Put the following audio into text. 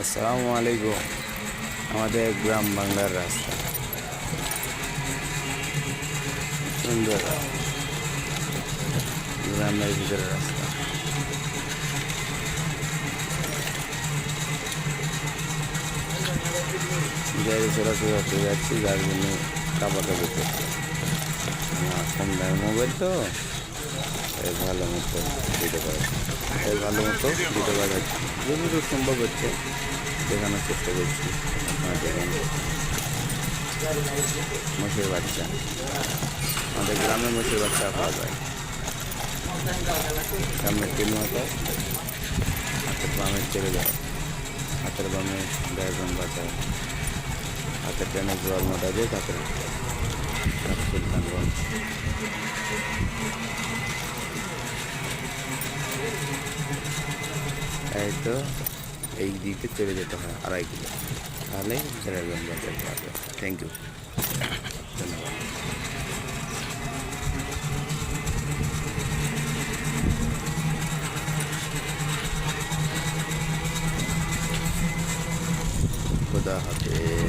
আসসালামু আলাইকুম। আমাদের গ্রাম বাংলার রাস্তা সুন্দর, গ্রামের ভিতরে রাস্তা। গাড়ি চলাচল করতে যাচ্ছি, যার জন্য কাপাকাপি করছে। আমার কম দামের মোবাইল তো এই ভালো মতো দিতে পারে, এই ভালো মতো দিতে পারে, যতদূর সম্ভব হচ্ছে দেখানোর চেষ্টা করছি। আপনারা দেখেন মোষের বাচ্চা, আমাদের গ্রামে মোষের বাচ্চা পাওয়া যায়। সামনে 3 মাথা, হাতের বামে চলে যায়, হাতের বামে গায়ের বাজার, হাতের টানে জোয়াল মোটা দিয়ে কাপড় সুলতানগঞ্জ। এই তো এই দিকে চলে যেতে হয় 2.5 কিলো, তাহলে ছেড়াগঞ্জ বাজার পাবে। থ্যাংক ইউ, ধন্যবাদ। খুদা হাফেজ।